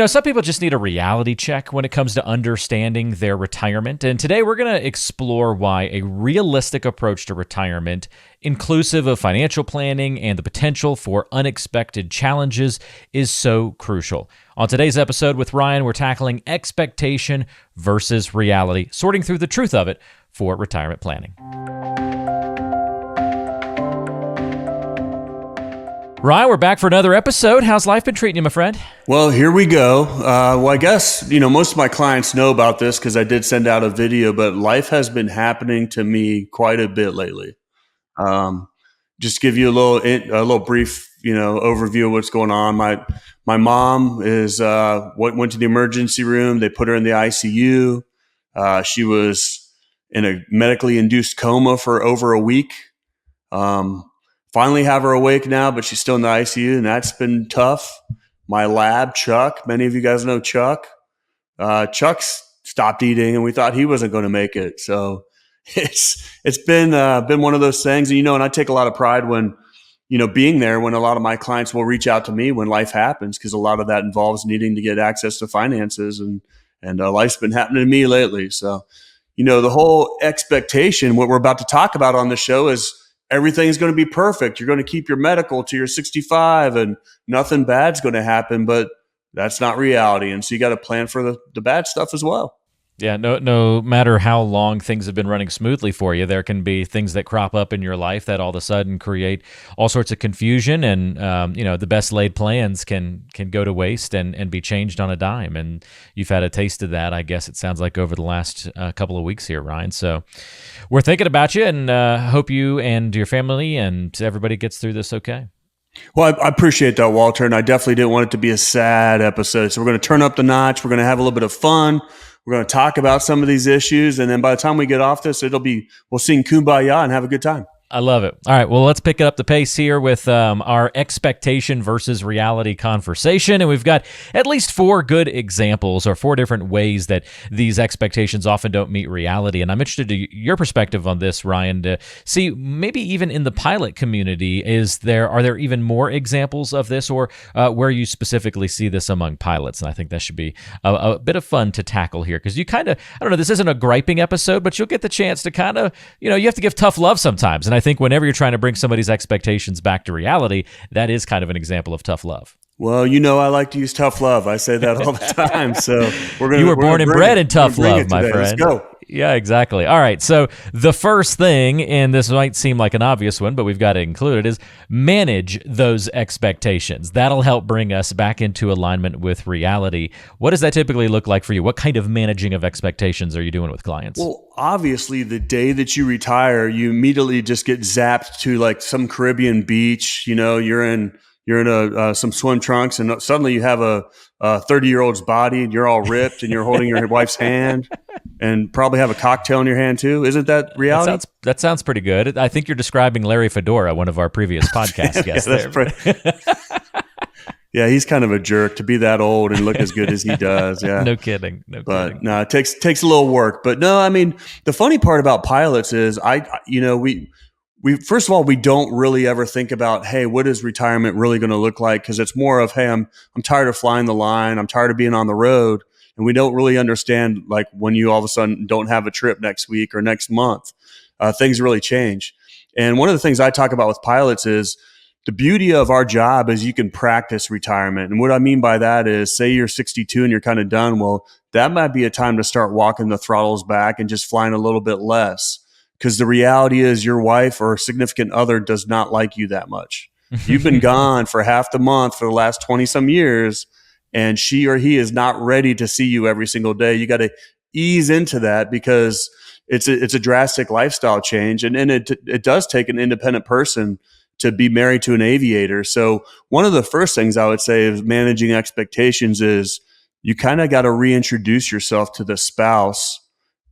Some people just need a reality check when it comes to understanding their retirement. And today we're going to explore why a realistic approach to retirement, inclusive of financial planning and the potential for unexpected challenges, is so crucial. On today's episode with Ryan, we're tackling expectation versus reality, sorting through the truth of it for retirement planning. Ryan, we're back for another episode. How's life been treating you, my friend? Well, here we go. I guess, most of my clients know about this because I did send out a video, but life has been happening to me quite a bit lately. Just give you a little brief, overview of what's going on. My mom is went to the emergency room. They put her in the ICU. She was in a medically induced coma for over a week. Finally have her awake now, but she's still in the ICU, and that's been tough. My lab, Chuck, many of you guys know Chuck. Chuck's stopped eating, and we thought he wasn't going to make it. So it's been one of those things, and I take a lot of pride when, being there when a lot of my clients will reach out to me when life happens, because a lot of that involves needing to get access to finances, and life's been happening to me lately. So, the whole expectation, what we're about to talk about on the show is everything's going to be perfect. You're going to keep your medical till you're 65 and nothing bad's going to happen, but that's not reality. And so you got to plan for the bad stuff as well. Yeah, no matter how long things have been running smoothly for you, there can be things that crop up in your life that all of a sudden create all sorts of confusion, and the best laid plans can go to waste and be changed on a dime. And you've had a taste of that, I guess it sounds like, over the last couple of weeks here, Ryan. So we're thinking about you, and hope you and your family and everybody gets through this okay. Well, I appreciate that, Walter, and I definitely didn't want it to be a sad episode. So we're going to turn up the notch. We're going to have a little bit of fun. We're going to talk about some of these issues, and then by the time we get off this, we'll sing Kumbaya and have a good time. I love it. All right, well, let's pick up the pace here with our expectation versus reality conversation. And we've got at least four good examples, or four different ways that these expectations often don't meet reality. And I'm interested in your perspective on this, Ryan, to see maybe even in the pilot community, are there even more examples of this, or where you specifically see this among pilots? And I think that should be a bit of fun to tackle here, because you kind of, I don't know, this isn't a griping episode, but you'll get the chance to kind of, you have to give tough love sometimes. And I think whenever you're trying to bring somebody's expectations back to reality, that is kind of an example of tough love. Well, I like to use tough love. I say that all the time. So you were born and bred in tough love, my friend. Let's go. Yeah, exactly. All right. So the first thing, and this might seem like an obvious one, but we've got to include it, is manage those expectations. That'll help bring us back into alignment with reality. What does that typically look like for you? What kind of managing of expectations are you doing with clients? Well, obviously, the day that you retire, you immediately just get zapped to like some Caribbean beach. You're in some swim trunks, and suddenly you have a 30-year-old's body, and you're all ripped, and you're holding your wife's hand, and probably have a cocktail in your hand too. Isn't that reality? That sounds pretty good. I think you're describing Larry Fedora, one of our previous podcast guests. Yeah, he's kind of a jerk to be that old and look as good as he does. Yeah, no kidding. But no, it takes a little work. But no, I mean, the funny part about pilots is we first of all, we don't really ever think about, hey, what is retirement really going to look like? Because it's more of, hey, I'm tired of flying the line. I'm tired of being on the road. And we don't really understand, like, when you all of a sudden don't have a trip next week or next month, things really change. And one of the things I talk about with pilots is the beauty of our job is you can practice retirement. And what I mean by that is, say you're 62 and you're kind of done. Well, that might be a time to start walking the throttles back and just flying a little bit less. Because the reality is your wife or significant other does not like you that much. You've been gone for half the month for the last 20 some years, and she or he is not ready to see you every single day. You got to ease into that, because it's a drastic lifestyle change. And it does take an independent person to be married to an aviator. So one of the first things I would say is managing expectations is you kind of got to reintroduce yourself to the spouse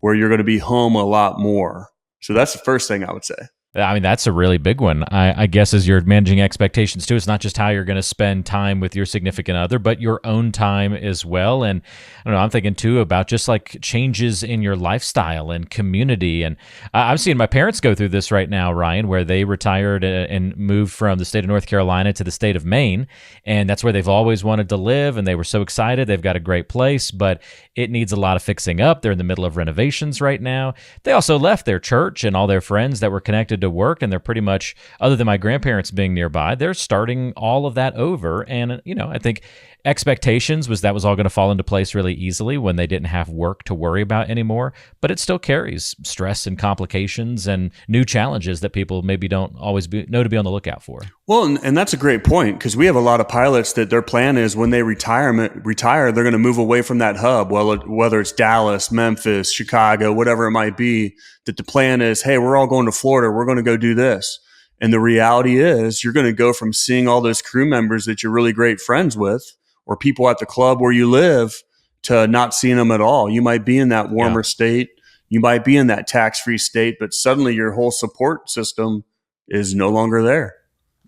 where you're going to be home a lot more. So that's the first thing I would say. I mean, that's a really big one. I guess as you're managing expectations too, it's not just how you're going to spend time with your significant other, but your own time as well. And I don't know, I'm thinking too about just like changes in your lifestyle and community. And I'm seeing my parents go through this right now, Ryan, where they retired and moved from the state of North Carolina to the state of Maine. And that's where they've always wanted to live. And they were so excited. They've got a great place, but it needs a lot of fixing up. They're in the middle of renovations right now. They also left their church and all their friends that were connected to work, and they're pretty much, other than my grandparents being nearby, they're starting all of that over. And I think expectations was that was all going to fall into place really easily when they didn't have work to worry about anymore, but it still carries stress and complications and new challenges that people maybe don't always know to be on the lookout for. Well, and that's a great point, because we have a lot of pilots that their plan is when they retire, they're going to move away from that hub, whether it's Dallas, Memphis, Chicago, whatever it might be, that the plan is, hey, we're all going to Florida. We're going to go do this. And the reality is you're going to go from seeing all those crew members that you're really great friends with or people at the club where you live to not seeing them at all. You might be in that warmer state. You might be in that tax-free state, but suddenly your whole support system is no longer there.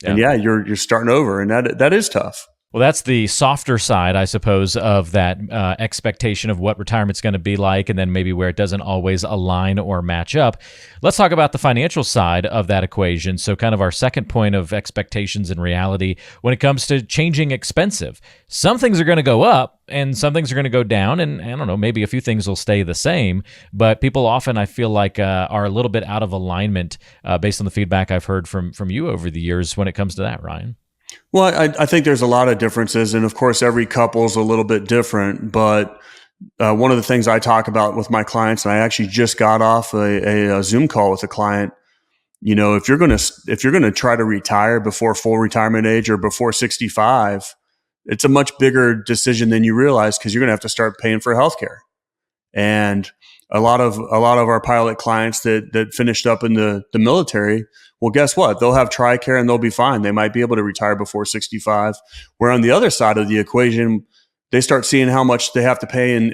And you're starting over, and that is tough. Well, that's the softer side, I suppose, of that expectation of what retirement's going to be like, and then maybe where it doesn't always align or match up. Let's talk about the financial side of that equation. So kind of our second point of expectations and reality when it comes to changing expensive. Some things are going to go up and some things are going to go down, and I don't know, maybe a few things will stay the same, but people often, I feel like, are a little bit out of alignment based on the feedback I've heard from you over the years when it comes to that, Ryan. Well, I think there's a lot of differences, and of course, every couple's a little bit different. But one of the things I talk about with my clients, and I actually just got off a Zoom call with a client. If you're gonna try to retire before full retirement age or before 65, it's a much bigger decision than you realize, because you're gonna have to start paying for healthcare. And a lot of our pilot clients that finished up in the military, well, guess what? They'll have TRICARE and they'll be fine. They might be able to retire before 65. Where on the other side of the equation, they start seeing how much they have to pay in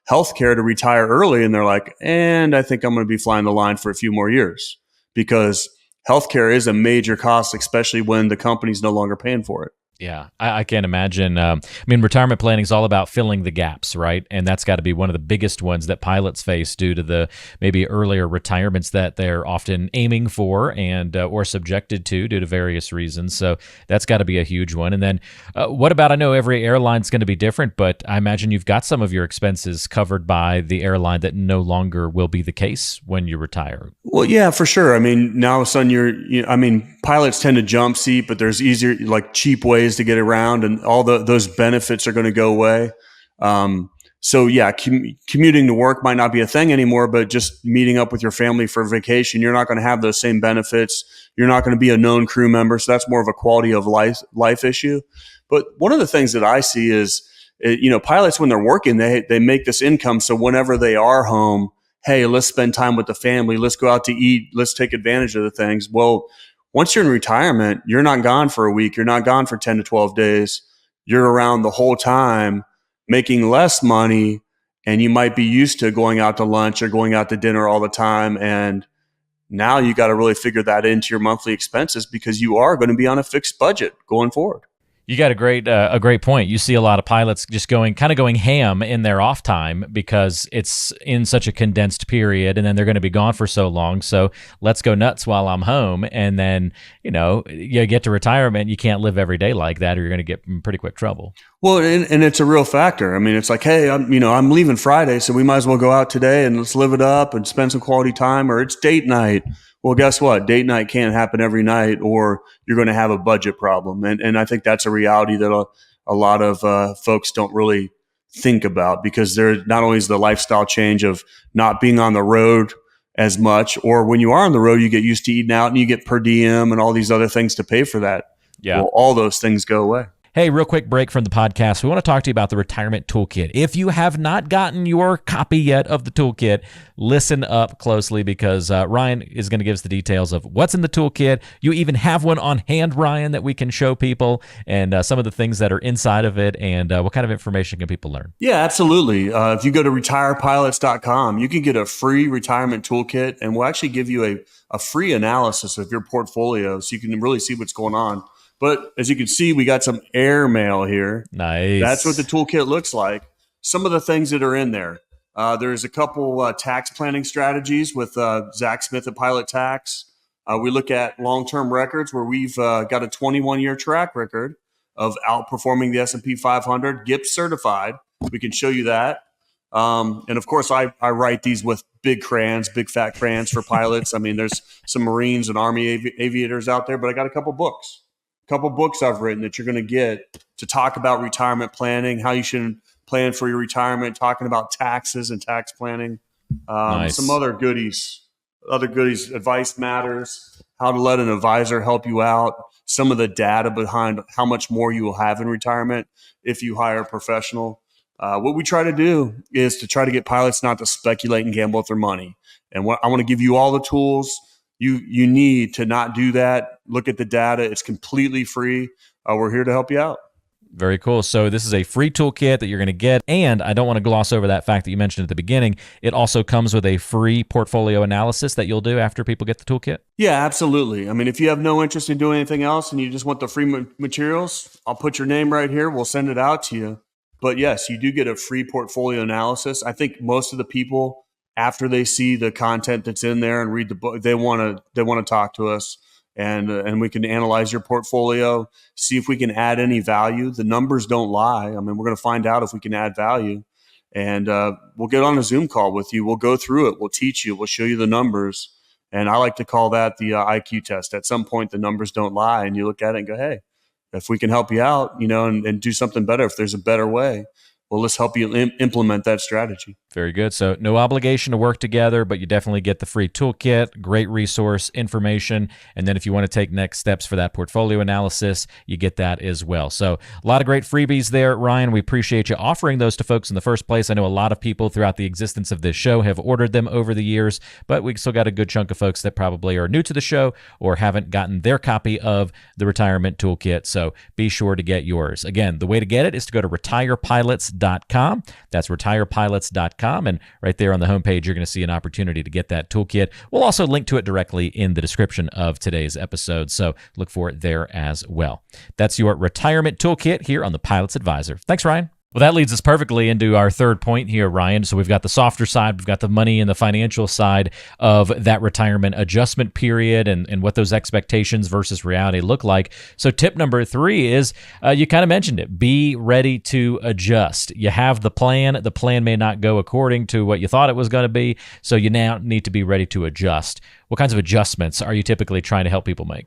healthcare to retire early, and they're like, and I think I'm going to be flying the line for a few more years, because healthcare is a major cost, especially when the company's no longer paying for it. Yeah, I can't imagine. I mean, retirement planning is all about filling the gaps, right? And that's got to be one of the biggest ones that pilots face due to the maybe earlier retirements that they're often aiming for and or subjected to due to various reasons. So that's got to be a huge one. And then what about, I know every airline's going to be different, but I imagine you've got some of your expenses covered by the airline that no longer will be the case when you retire. Well, yeah, for sure. I mean, now all of a sudden pilots tend to jump seat, but there's easier, like cheap ways to get around, and all those benefits are going to go away. So yeah, commuting to work might not be a thing anymore, but just meeting up with your family for vacation, you're not going to have those same benefits. You're not going to be a known crew member. So that's more of a quality of life issue. But one of the things that I see is, pilots, when they're working, they make this income. So whenever they are home, hey, let's spend time with the family. Let's go out to eat. Let's take advantage of the things. Well, once you're in retirement, you're not gone for a week. You're not gone for 10 to 12 days. You're around the whole time, making less money, and you might be used to going out to lunch or going out to dinner all the time. And now you got to really figure that into your monthly expenses, because you are going to be on a fixed budget going forward. You got a great point. You see a lot of pilots just going ham in their off time because it's in such a condensed period, and then they're going to be gone for so long. So let's go nuts while I'm home. And then, you get to retirement, you can't live every day like that, or you're going to get in pretty quick trouble. Well, and it's a real factor. I mean, it's like, hey, I'm leaving Friday, so we might as well go out today and let's live it up and spend some quality time, or it's date night. Well, guess what? Date night can't happen every night, or you're going to have a budget problem. And I think that's a reality that a lot of folks don't really think about, because there not only is the lifestyle change of not being on the road as much, or when you are on the road, you get used to eating out and you get per diem and all these other things to pay for that. Yeah. Well, all those things go away. Hey, real quick break from the podcast. We want to talk to you about the Retirement Toolkit. If you have not gotten your copy yet of the toolkit, listen up closely because Ryan is going to give us the details of what's in the toolkit. You even have one on hand, Ryan, that we can show people, and some of the things that are inside of it, and what kind of information can people learn? Yeah, absolutely. If you go to retirepilots.com, you can get a free retirement toolkit, and we'll actually give you a free analysis of your portfolio so you can really see what's going on. But as you can see, we got some air mail here. Nice. That's what the toolkit looks like. Some of the things that are in there. There's a couple tax planning strategies with Zach Smith at Pilot Tax. We look at long-term records where we've got a 21-year track record of outperforming the S&P 500, GIPS certified. We can show you that. And of course, I write these with big crayons, big fat crayons for pilots. I mean, there's some Marines and Army aviators out there, but I got a couple books I've written that you're going to get to talk about retirement planning, how you should plan for your retirement, talking about taxes and tax planning, Nice. some other goodies, advice matters, how to let an advisor help you out, some of the data behind how much more you will have in retirement if you hire a professional. What we try to do is to try to get pilots not to speculate and gamble with their money. And I want to give you all the tools you need to not do that. Look at the data. It's completely free. We're here to help you out. Very cool. So this is a free toolkit that you're going to get. And I don't want to gloss over that fact that you mentioned at the beginning. It also comes with a free portfolio analysis that you'll do after people get the toolkit. Yeah, absolutely. I mean, if you have no interest in doing anything else and you just want the free materials, I'll put your name right here. We'll send it out to you. But yes, you do get a free portfolio analysis. I think most of the people, after they see the content that's in there and read the book, they want to talk to us, and we can analyze your portfolio, see if we can add any value. The numbers don't lie. I mean, we're going to find out if we can add value, and we'll get on a Zoom call with you. We'll go through it. We'll teach you. We'll show you the numbers, and I like to call that the IQ test. At some point, the numbers don't lie, and you look at it and go, "Hey, if we can help you out, and do something better, if there's a better way, well, let's help you implement that strategy." Very good. So no obligation to work together, but you definitely get the free toolkit, great resource, information. And then if you want to take next steps for that portfolio analysis, you get that as well. So a lot of great freebies there, Ryan. We appreciate you offering those to folks in the first place. I know a lot of people throughout the existence of this show have ordered them over the years, but we still got a good chunk of folks that probably are new to the show or haven't gotten their copy of the Retirement Toolkit. So be sure to get yours. Again, the way to get it is to go to retirepilots.com. That's retirepilots.com. And right there on the homepage, you're going to see an opportunity to get that toolkit. We'll also link to it directly in the description of today's episode, so look for it there as well. That's your Retirement Toolkit here on the Pilot's Advisor. Thanks, Ryan. Well, that leads us perfectly into our third point here, Ryan. So we've got the softer side, we've got the money and the financial side of that retirement adjustment period and what those expectations versus reality look like. So tip number 3 is, you kind of mentioned it, be ready to adjust. You have the plan. The plan may not go according to what you thought it was going to be, so you now need to be ready to adjust. What kinds of adjustments are you typically trying to help people make?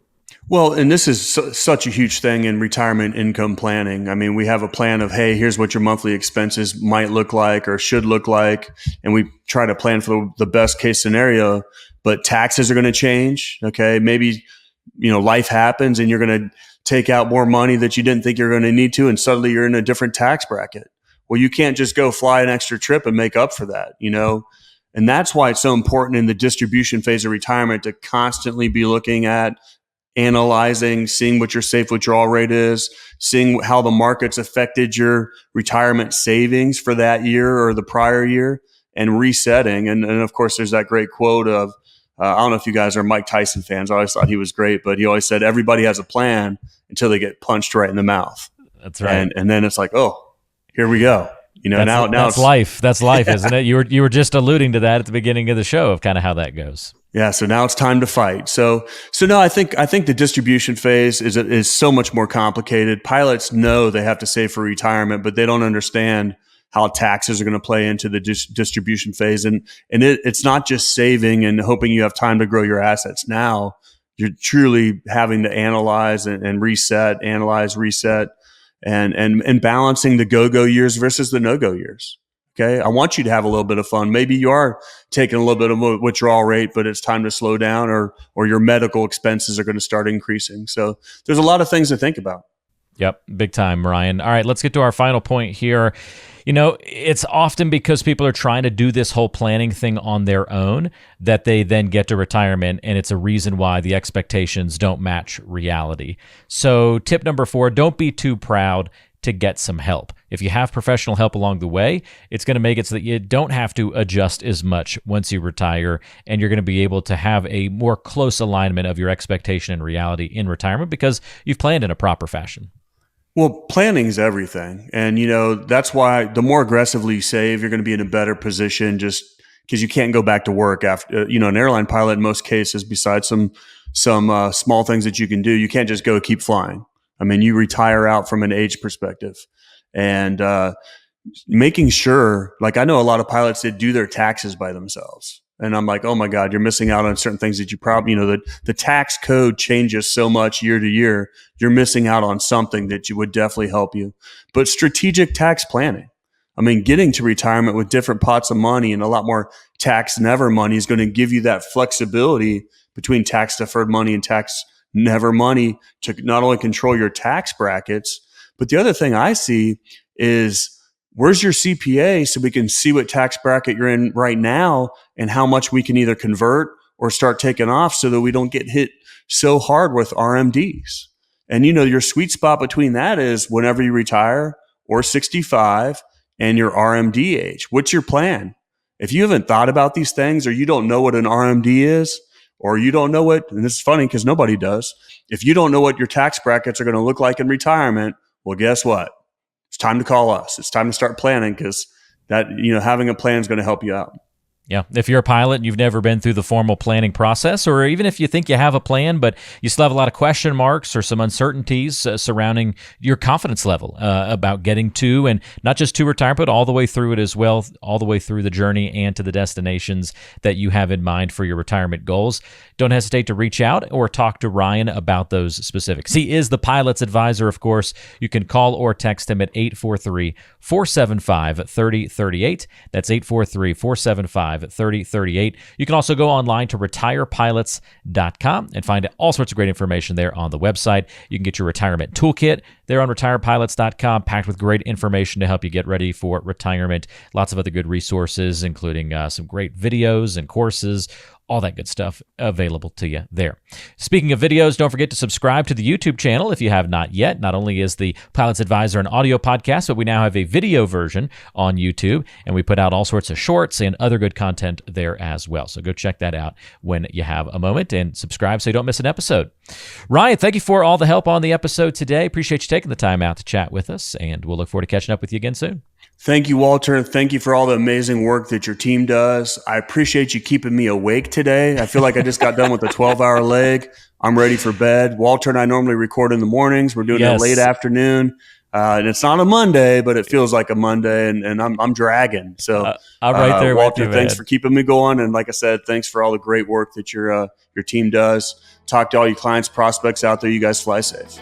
Well, and this is such a huge thing in retirement income planning. I mean, we have a plan of, hey, here's what your monthly expenses might look like or should look like. And we try to plan for the best case scenario, but taxes are going to change. Okay. Maybe, life happens and you're going to take out more money that you didn't think you're going to need to. And suddenly you're in a different tax bracket. Well, you can't just go fly an extra trip and make up for that, And that's why it's so important in the distribution phase of retirement to constantly be looking at, analyzing, seeing what your safe withdrawal rate is, seeing how the market's affected your retirement savings for that year or the prior year, and resetting. And of course, there's that great quote of, I don't know if you guys are Mike Tyson fans. I always thought he was great, but he always said, everybody has a plan until they get punched right in the mouth. That's right. And then it's like, oh, here we go. Now that's life. That's life, isn't it? You were just alluding to that at the beginning of the show of kind of how that goes. Yeah, so now it's time to fight. So no, I think the distribution phase is so much more complicated. Pilots know they have to save for retirement, but they don't understand how taxes are going to play into the distribution phase. And it's not just saving and hoping you have time to grow your assets. Now you're truly having to analyze and reset, analyze, reset, and balancing the go-go years versus the no-go years. Okay. I want you to have a little bit of fun. Maybe you are taking a little bit of a withdrawal rate, but it's time to slow down, or your medical expenses are going to start increasing. So there's a lot of things to think about. Yep, big time, Ryan. All right, let's get to our final point here. It's often because people are trying to do this whole planning thing on their own that they then get to retirement, and it's a reason why the expectations don't match reality. So, tip number 4, don't be too proud to get some help. If you have professional help along the way, it's going to make it so that you don't have to adjust as much once you retire, and you're going to be able to have a more close alignment of your expectation and reality in retirement because you've planned in a proper fashion. Well, planning is everything. And, that's why the more aggressively you save, you're going to be in a better position just because you can't go back to work after, an airline pilot in most cases, besides some small things that you can do, you can't just go keep flying. I mean, you retire out from an age perspective. And making sure, like I know a lot of pilots that do their taxes by themselves. And I'm like, oh my God, you're missing out on certain things that you probably, the tax code changes so much year to year. You're missing out on something that you would definitely help you. But strategic tax planning, I mean, getting to retirement with different pots of money and a lot more tax never money is going to give you that flexibility between tax deferred money and tax never money to not only control your tax brackets, but the other thing I see is, where's your CPA so we can see what tax bracket you're in right now and how much we can either convert or start taking off so that we don't get hit so hard with RMDs. And your sweet spot between that is whenever you retire or 65 and your RMD age. What's your plan? If you haven't thought about these things, or you don't know what an RMD is, or you don't know what, and this is funny because nobody does, if you don't know what your tax brackets are going to look like in retirement, well, guess what? It's time to call us. It's time to start planning, because that, having a plan is going to help you out. Yeah. If you're a pilot and you've never been through the formal planning process, or even if you think you have a plan, but you still have a lot of question marks or some uncertainties surrounding your confidence level about getting to, and not just to retirement, but all the way through it as well, all the way through the journey and to the destinations that you have in mind for your retirement goals, don't hesitate to reach out or talk to Ryan about those specifics. He is the pilot's advisor, of course. You can call or text him at 843-475-3038. That's 843-475-3038. You can also go online to retirepilots.com and find all sorts of great information there on the website. You can get your retirement toolkit there on retirepilots.com, packed with great information to help you get ready for retirement. Lots of other good resources, including some great videos and courses, all that good stuff available to you there. Speaking of videos, don't forget to subscribe to the YouTube channel if you have not yet. Not only is the Pilot's Advisor an audio podcast, but we now have a video version on YouTube, and we put out all sorts of shorts and other good content there as well. So go check that out when you have a moment and subscribe so you don't miss an episode. Ryan, thank you for all the help on the episode today. Appreciate you taking the time out to chat with us, and we'll look forward to catching up with you again soon. Thank you, Walter. Thank you for all the amazing work that your team does. I appreciate you keeping me awake today. I feel like I just got done with a 12-hour leg. I'm ready for bed. Walter and I normally record in the mornings. We're doing it late afternoon. And it's not a Monday, but it feels like a Monday, and I'm dragging. So I'm right there Walter, with you, thanks for keeping me going. And like I said, thanks for all the great work that your team does. Talk to all your clients, prospects out there. You guys fly safe.